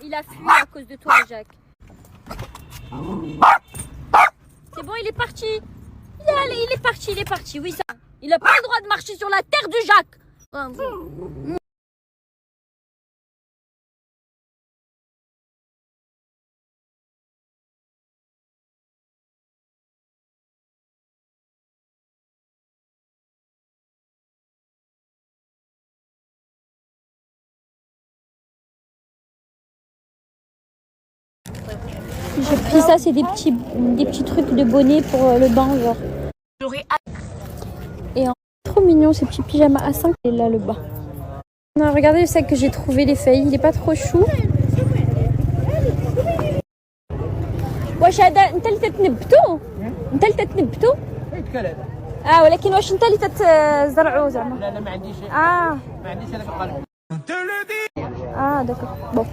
Il a fui à cause de toi, Jacques. C'est bon, il est parti. Il est parti. Oui, ça. Il n'a pas le droit de marcher sur la terre de Jacques. J'ai pris ça, c'est des petits trucs de bonnet pour le bain, genre. Et trop mignon ces petits pyjamas à 5 et là le bas. Non, regardez le sac que j'ai trouvé, les feuilles, il est pas trop chou. واش هذا انت اللي تتنبتو؟ انت اللي تتنبتو؟ ولكن واش انت اللي تزرعو زعما؟ لا ما عنديش. ما عنديش هذاك القلب. داكور بون.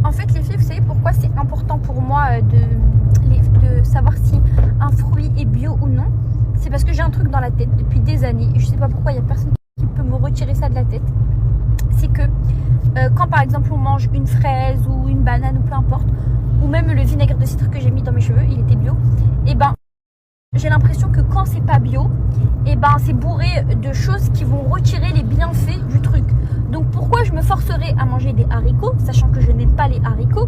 En fait, les filles, vous savez pourquoi c'est important pour moi de savoir si un fruit est bio ou non? C'est parce que j'ai un truc dans la tête depuis des années. Je sais pas pourquoi, il n'y a personne qui peut me retirer ça de la tête. C'est que quand par exemple on mange une fraise ou une banane ou peu importe, ou même le vinaigre de cidre que j'ai mis dans mes cheveux, il était bio, et ben j'ai l'impression que quand c'est pas bio, et ben c'est bourré de choses qui vont retirer les bienfaits du truc. Donc pourquoi je me forcerai à manger des haricots, sachant que je n'aime pas les haricots,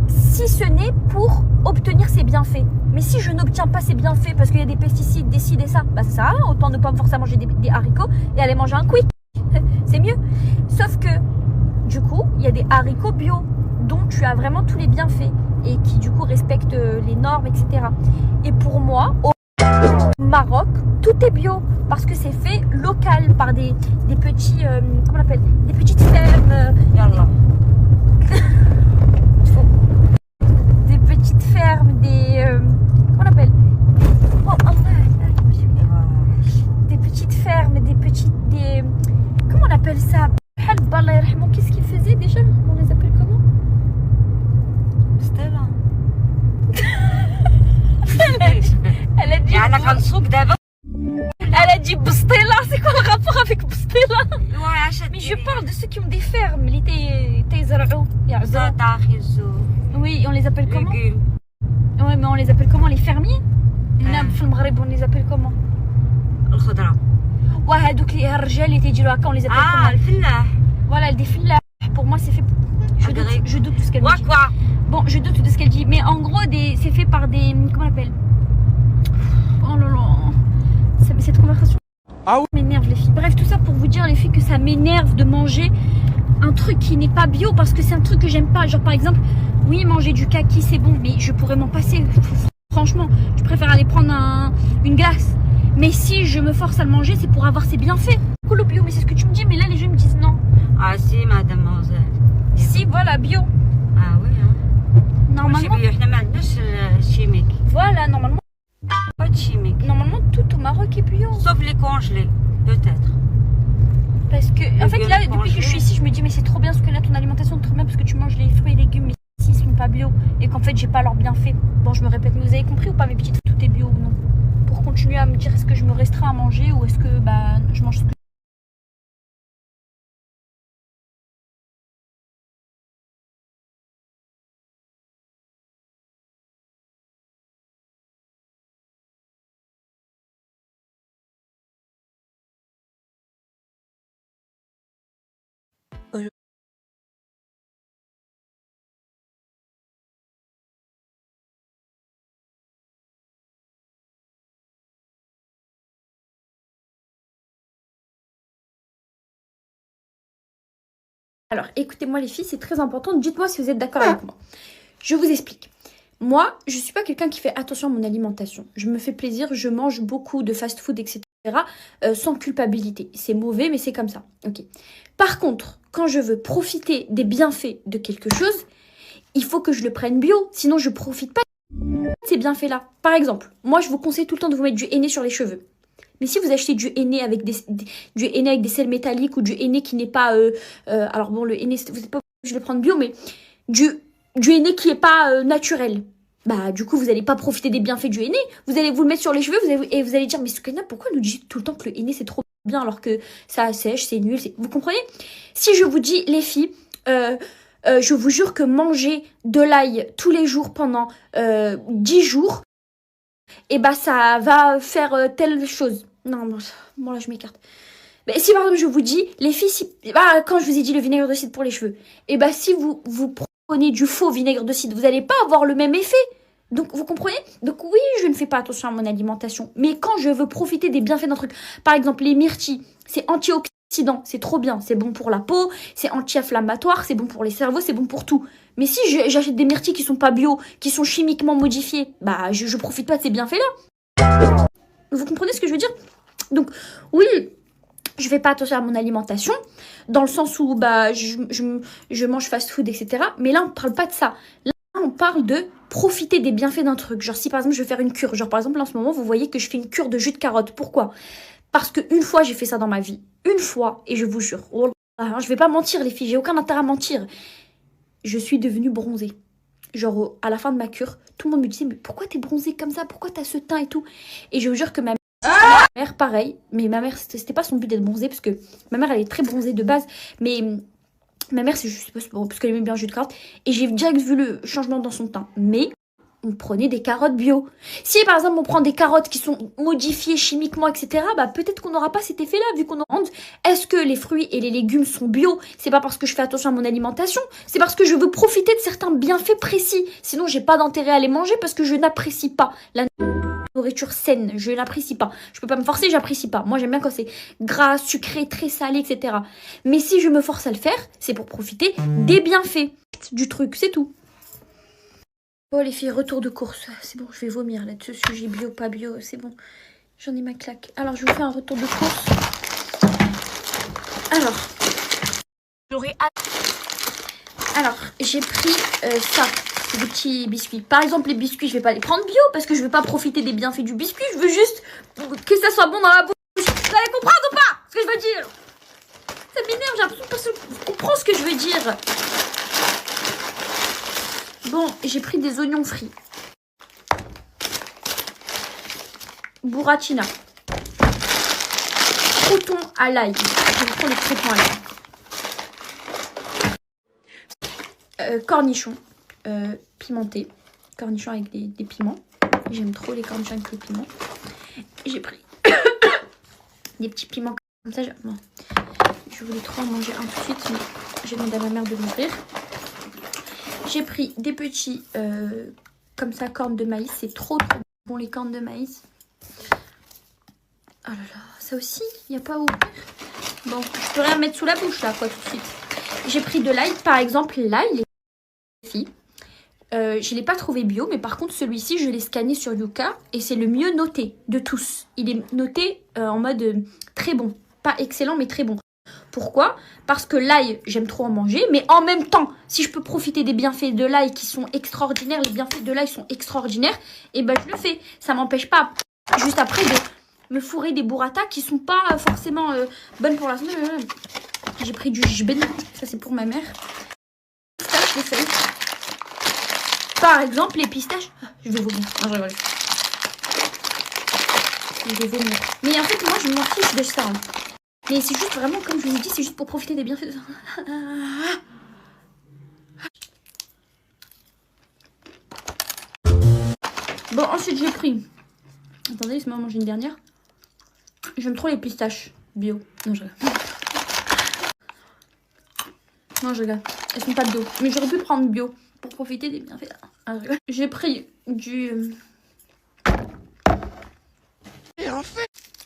si ce n'est pour obtenir ces bienfaits. Mais si je n'obtiens pas ces bienfaits parce qu'il y a des pesticides, des ci, des ça, bah ça sert à rien, autant ne pas me forcer à manger des haricots et aller manger un quick. C'est mieux. Sauf que du coup, il y a des haricots bio dont tu as vraiment tous les bienfaits et qui du coup respectent les normes, etc. Et pour moi, au Maroc, tout est bio parce que c'est fait local par des petits, comment on appelle, des petites fermes. Des petites fermes, comment on appelle, des petites fermes, comment on appelle ça? Qu'est-ce qu'ils faisaient déjà? On les appelle comment? Stella. Elle a dit Bstella, c'est quoi le rapport avec Bstella? Mais je parle de ceux qui ont des fermes, les Tayzarou. Oui, on les appelle comment? Ouais, mais on les appelle comment, les fermiers? On les appelle comment? Ouais, هذوك اللي الرجال اللي تيجيو هكا on les appelle comment? الفلاح. Voilà, des fillahs. Pour moi, c'est fait. Je doute de ce qu'elle dit. Bon, je doute de ce qu'elle dit, mais en gros, c'est fait par des. Comment on appelle? Oh là là. Cette conversation m'énerve, les filles. Bref, tout ça pour vous dire, les filles, que ça m'énerve de manger un truc qui n'est pas bio parce que c'est un truc que j'aime pas. Genre, par exemple, oui, manger du kaki, c'est bon, mais je pourrais m'en passer. Franchement, je préfère aller prendre une glace. Mais si je me force à le manger, c'est pour avoir ses bienfaits. Cool bio, mais c'est ce que tu me dis, mais là, les gens me disent non. Ah si, mademoiselle. Si, voilà, bio. Ah oui, hein. Normalement. Voilà, normalement. Pas de chimique. Normalement, tout au Maroc est bio. Sauf les congelés, peut-être. Parce que, en fait, là, depuis que je suis ici, je me dis, mais c'est trop bien, parce que là, ton alimentation est trop bien, parce que tu manges les fruits et légumes, mais ici, ils sont pas bio. Et qu'en fait, j'ai pas leurs bienfaits. Bon, je me répète, mais vous avez compris ou pas, mes petites, tout est bio ou non? Pour continuer à me dire, est-ce que je me restreins à manger ou est-ce que je mange ce que. Alors, écoutez-moi les filles, c'est très important. Dites-moi si vous êtes d'accord avec moi. Je vous explique. Moi, je suis pas quelqu'un qui fait attention à mon alimentation. Je me fais plaisir, je mange beaucoup de fast-food, etc. sans culpabilité. C'est mauvais, mais c'est comme ça. Ok. Par contre, quand je veux profiter des bienfaits de quelque chose, il faut que je le prenne bio, sinon je profite pas de ces bienfaits-là. Par exemple, moi je vous conseille tout le temps de vous mettre du henné sur les cheveux. Mais si vous achetez du henné avec des sels métalliques ou du henné qui n'est pas... alors bon, le henné, vous n'êtes pas obligé de le prendre bio, mais du henné qui n'est pas naturel. Bah du coup, vous n'allez pas profiter des bienfaits du henné. Vous allez vous le mettre sur les cheveux et vous allez dire, mais Soukaina, pourquoi elle nous dit tout le temps que le henné c'est trop bien alors que ça sèche, c'est nul. Vous comprenez? Si je vous dis, les filles, je vous jure que manger de l'ail tous les jours pendant 10 jours, et bah ça va faire telle chose. Non, bon là je m'écarte. Mais si par exemple je vous dis, les filles, quand je vous ai dit le vinaigre de cidre pour les cheveux, et bah si vous prenez du faux vinaigre de cidre, vous n'allez pas avoir le même effet. Donc vous comprenez? Donc oui, je ne fais pas attention à mon alimentation, mais quand je veux profiter des bienfaits d'un truc, par exemple les myrtilles, c'est antioxydant, c'est trop bien, c'est bon pour la peau, c'est anti-inflammatoire, c'est bon pour les cerveaux, c'est bon pour tout. Mais si j'achète des myrtilles qui sont pas bio, qui sont chimiquement modifiées, bah je profite pas de ces bienfaits-là. Vous comprenez ce que je veux dire? Donc oui, je fais pas attention à mon alimentation, dans le sens où bah je mange fast-food, etc. Mais là on parle pas de ça. Là on parle de profiter des bienfaits d'un truc. Genre si par exemple je vais faire une cure, genre par exemple en ce moment vous voyez que je fais une cure de jus de carotte. Pourquoi? Parce qu'une fois j'ai fait ça dans ma vie. Une fois, et je vous jure, oh là, je vais pas mentir les filles, j'ai aucun intérêt à mentir. Je suis devenue bronzée. Genre à la fin de ma cure, tout le monde me disait mais pourquoi t'es bronzée comme ça? Pourquoi t'as ce teint et tout? Et je vous jure que ma mère pareil, mais ma mère c'était pas son but d'être bronzée parce que ma mère elle est très bronzée de base, mais ma mère c'est juste parce qu'elle aimait bien le jus de carotte et j'ai direct vu le changement dans son teint. Mais on prenait des carottes bio. Si par exemple on prend des carottes qui sont modifiées chimiquement, etc., bah peut-être qu'on n'aura pas cet effet-là vu qu'on en demande. Est-ce que les fruits et les légumes sont bio? C'est pas parce que je fais attention à mon alimentation, c'est parce que je veux profiter de certains bienfaits précis. Sinon j'ai pas d'intérêt à les manger parce que je n'apprécie pas la nourriture saine, je n'apprécie pas. Je peux pas me forcer, j'apprécie pas. Moi j'aime bien quand c'est gras, sucré, très salé, etc. Mais si je me force à le faire, c'est pour profiter des bienfaits du truc, c'est tout. Oh les filles, retour de course. C'est bon, je vais vomir là-dessus. Sujet bio, pas bio, c'est bon. J'en ai ma claque. Alors, je vous fais un retour de course. Alors, j'ai pris ça. C'est des petits biscuits. Par exemple, les biscuits, je vais pas les prendre bio parce que je veux pas profiter des bienfaits du biscuit. Je veux juste que ça soit bon dans la bouche. Vous allez comprendre ou pas ce que je veux dire? Ça m'énerve, j'ai l'impression que personne comprend ce que je veux dire. Bon, j'ai pris des oignons frits. Burrata. Croutons à l'ail. J'aime trop les croutons à l'ail. Cornichons pimentés. Cornichons avec des piments. J'aime trop les cornichons avec les piments. J'ai pris des petits piments comme ça. Non. Je voulais trop en manger un tout de suite, mais j'ai demandé à ma mère de l'ouvrir. J'ai pris des petits, comme ça, cornes de maïs. C'est trop bon, les cornes de maïs. Oh là là, ça aussi, il n'y a pas où. Bon, je peux rien mettre sous la bouche, là, quoi, tout de suite. J'ai pris de l'ail. Par exemple, l'ail, les filles, je ne l'ai pas trouvé bio, mais par contre, celui-ci, je l'ai scanné sur Yuka. Et c'est le mieux noté de tous. Il est noté en mode très bon. Pas excellent, mais très bon. Pourquoi? Parce que l'ail, j'aime trop en manger, mais en même temps, si je peux profiter des bienfaits de l'ail qui sont extraordinaires, les bienfaits de l'ail sont extraordinaires, et ben je le fais. Ça m'empêche pas, juste après, de me fourrer des burrata qui sont pas forcément bonnes pour la santé. J'ai pris du jben, ça c'est pour ma mère. Pistaches, les feuilles. Par exemple, les pistaches. Je vais vomir. Non, je rigole. Je vais vomir. Mais en fait, moi, je m'en fiche de ça. Hein. Mais c'est juste vraiment, comme je vous ai dit, c'est juste pour profiter des bienfaits de ça. Bon, ensuite j'ai pris... Attendez, laisse-moi manger une dernière. J'aime trop les pistaches bio. Non, je rigole. Non, je rigole. Elles sont pas bio. Mais j'aurais pu prendre bio pour profiter des bienfaits. Ah, je rigole. J'ai pris du...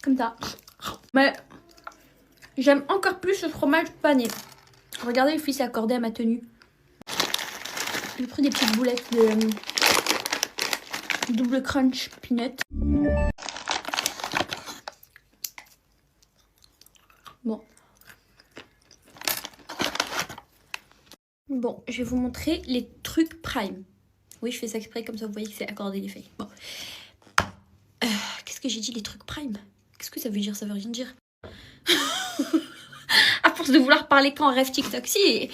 Comme ça. Mais... J'aime encore plus le fromage pané. Regardez, le fils est accordé à ma tenue. J'ai pris des petites boulettes de double crunch peanut. Bon, je vais vous montrer les trucs Prime. Oui, je fais ça exprès, comme ça vous voyez que c'est accordé les feuilles. Bon. Qu'est-ce que j'ai dit, les trucs Prime? Qu'est-ce que ça veut dire? Ça veut rien dire. À force de vouloir parler qu'en rêve TikTok. Si.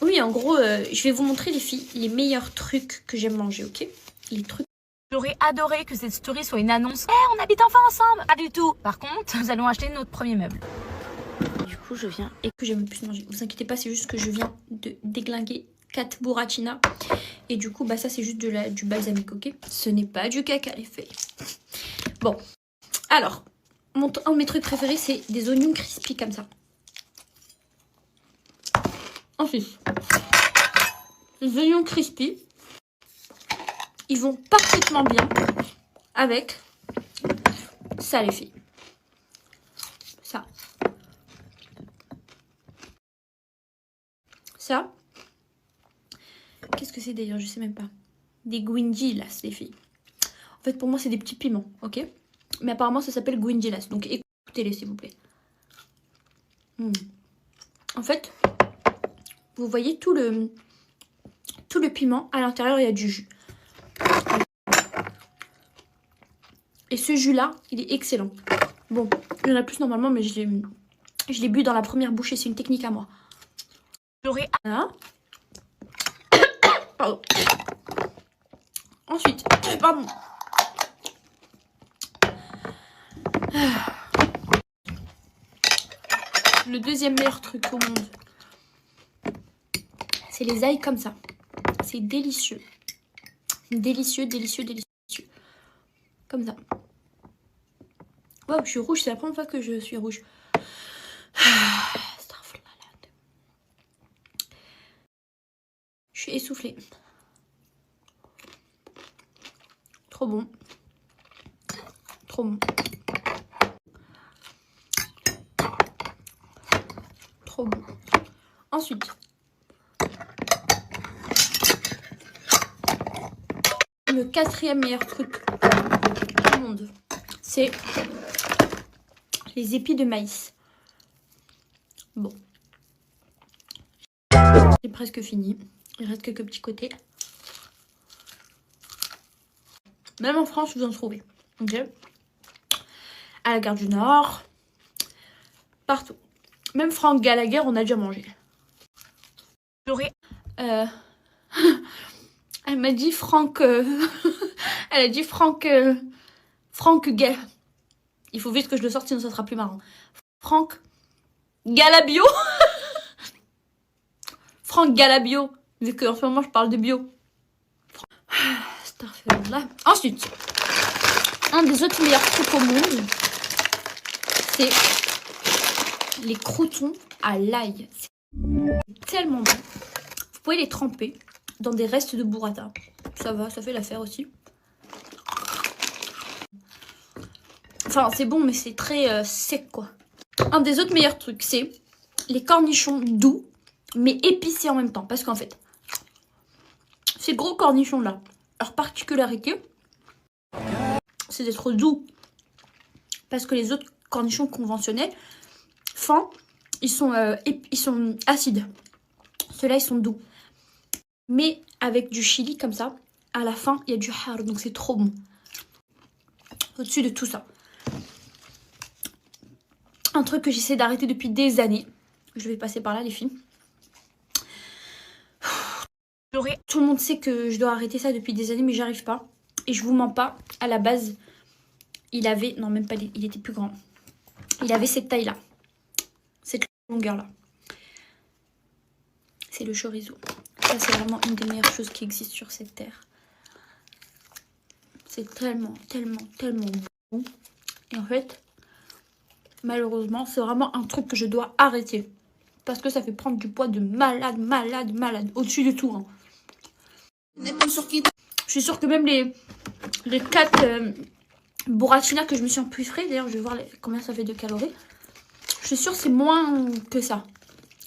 Oui, en gros, je vais vous montrer les filles, les meilleurs trucs que j'aime manger, ok? Les trucs. J'aurais adoré que cette story soit une annonce. On habite enfin ensemble. Pas du tout. Par contre, nous allons acheter notre premier meuble. Du coup, je viens et que j'aime le plus manger. Vous inquiétez pas, c'est juste que je viens de déglinguer 4 burratinas. Et du coup, bah ça, c'est juste du balsamique, ok? Ce n'est pas du caca, les feuilles. Bon. Alors, un de mes trucs préférés, c'est des oignons crispy comme ça. Ensuite, les oignons crispy, ils vont parfaitement bien avec ça, les filles. Ça. Ça. Qu'est-ce que c'est d'ailleurs? Je sais même pas. Des guingilas, les filles. En fait, pour moi, c'est des petits piments, ok? Mais apparemment, ça s'appelle guingilas. Donc, écoutez-les, s'il vous plaît. En fait, vous voyez tout le piment. À l'intérieur, il y a du jus. Et ce jus-là, il est excellent. Bon, il y en a plus normalement, mais je l'ai bu dans la première bouchée. C'est une technique à moi. J'aurais Voilà. Pardon. Ensuite, pardon. Le deuxième meilleur truc au monde, c'est les ails comme ça. C'est délicieux. Délicieux, délicieux, délicieux. Comme ça. Wow, je suis rouge. C'est la première fois que je suis rouge. Je suis essoufflée. Trop bon. Trop bon. Trop bon. Ensuite, le quatrième meilleur truc du monde, c'est les épis de maïs. Bon. C'est presque fini. Il reste quelques petits côtés. Même en France, vous en trouvez. Ok. À la gare du Nord. Partout. Même Franck Gallagher, on a déjà mangé. J'aurais Elle m'a dit Franck... Elle a dit Franck... Franck Gall... Il faut vite que je le sorte, sinon ça sera plus marrant. Franck Galabio. Franck Galabio. Vu qu'en ce moment, je parle de bio. Là. Ensuite, un des autres meilleurs trucs au monde, c'est les croûtons à l'ail. C'est tellement bon. Vous pouvez les tremper dans des restes de burrata. Ça va, ça fait l'affaire aussi. Enfin, c'est bon, mais c'est très sec, quoi. Un des autres meilleurs trucs, c'est les cornichons doux, mais épicés en même temps. Parce qu'en fait, ces gros cornichons-là, leur particularité, c'est d'être doux. Parce que les autres cornichons conventionnels, fins, ils sont acides. Ceux-là, ils sont doux. Mais avec du chili comme ça, à la fin, il y a du har. Donc c'est trop bon. Au-dessus de tout ça. Un truc que j'essaie d'arrêter depuis des années. Je vais passer par là, les filles. Tout le monde sait que je dois arrêter ça depuis des années, mais j'arrive pas. Et je vous mens pas, à la base, il avait... Non, même pas, il était plus grand. Il avait cette taille-là. Cette longueur-là. C'est le chorizo. Ça, c'est vraiment une des meilleures choses qui existent sur cette terre. C'est tellement, tellement, tellement bon. Et en fait, malheureusement, c'est vraiment un truc que je dois arrêter. Parce que ça fait prendre du poids de malade, malade, malade. Au-dessus de tout, hein. Je suis sûre que même les 4 burratinas que je me suis empoiffrée, d'ailleurs je vais voir combien ça fait de calories. Je suis sûre que c'est moins que ça.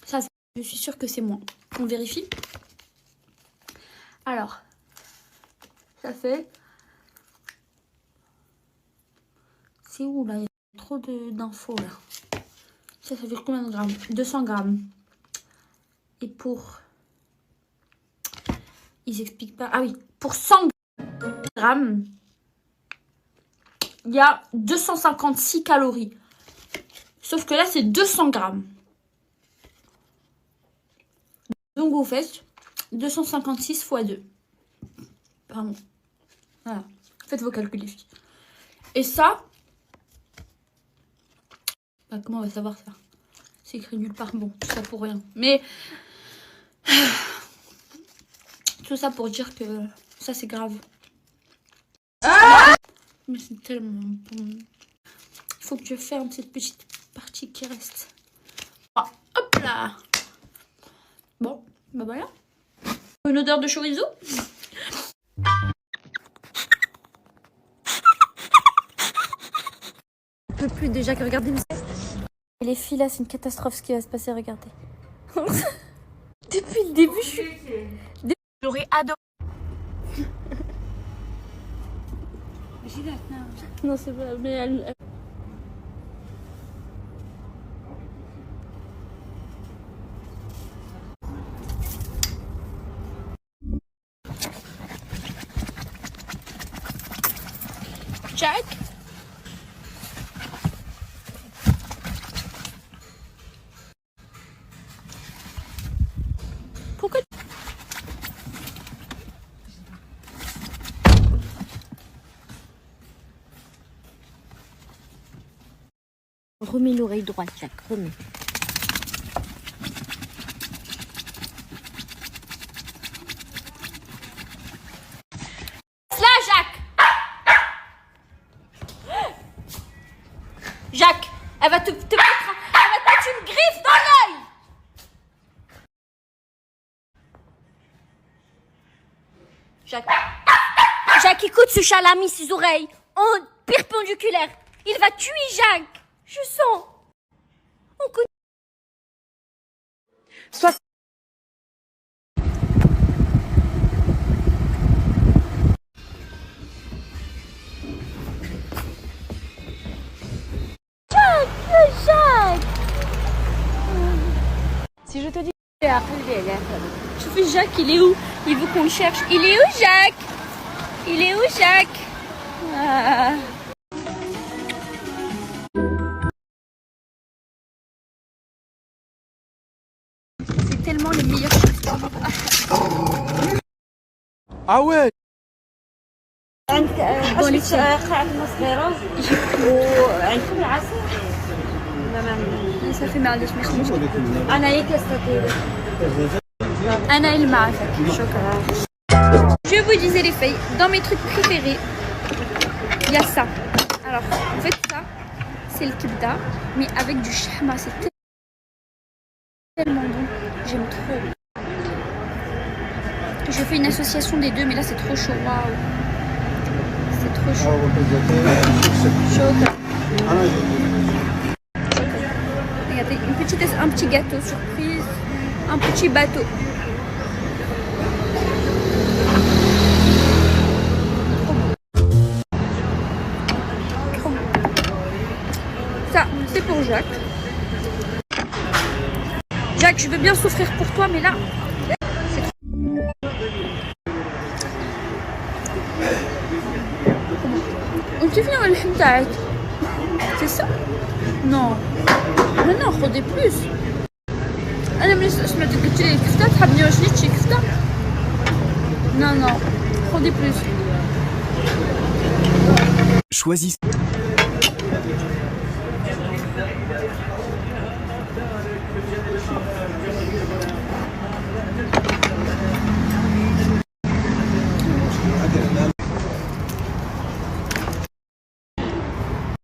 Ça, je suis sûre que c'est moins. On vérifie. Alors, ça fait... C'est où là? Il y a trop d'infos là. Ça fait combien de grammes? 200 grammes. Et pour... Ils expliquent pas. Ah oui, pour 100 grammes, il y a 256 calories. Sauf que là, c'est 200 grammes. Donc, vous faites 256 x 2. Pardon. Voilà. Faites vos calculs, les filles. Et ça... Bah, comment on va savoir ça? C'est écrit nulle part. Bon, tout ça pour rien. Mais... Tout ça pour dire que ça, c'est grave. Ah, mais c'est tellement bon. Il faut que je ferme cette petite partie qui reste. Ah, hop là. Bon, bah voilà. Une odeur de chorizo. Je peux plus déjà que regarder. Les filles là, c'est une catastrophe ce qui va se passer. Regardez. Depuis le début, je suis... J'aurais adoré. Non, c'est pas... Mais elle... Jack. Pourquoi? Remets l'oreille droite, Jack, remets. Là, Jacques. Jacques, elle va te mettre une griffe dans l'œil. Jacques. Jacques, écoute ce chat là a mis ses oreilles en perpendiculaire. Il va tuer Jacques. Je sens. On connaît. Soit. Jacques. Si je te dis... Je fais Jacques, il est où? Il veut qu'on le cherche. Il est où, Jacques? Il est où, Jacques? Ah. C'est tellement le meilleur chef. Ah ouais. Bon, les filles. Ça fait mal de se mettre. Anna il m'a Je vous disais les filles, dans mes trucs préférés, il y a ça. Alors, en fait, ça, c'est le kibda, mais avec du shahma. C'est tellement bon. J'aime trop. Je fais une association des deux, mais là, c'est trop chaud. Waouh. C'est trop chaud. Chaud. Regardez, un petit gâteau surprise, un petit bateau. Trop bon. Ça, c'est pour Jacques. Jacques, je veux bien souffrir pour toi, mais là, c'est trop bon. On te fait un الحمد. C'est ça? Non. Non, خذي plus. أنا من سمعتك قلت لي الكفتة تحبني واش نيت شي كفتة؟ Non, خذي plus. Choisis.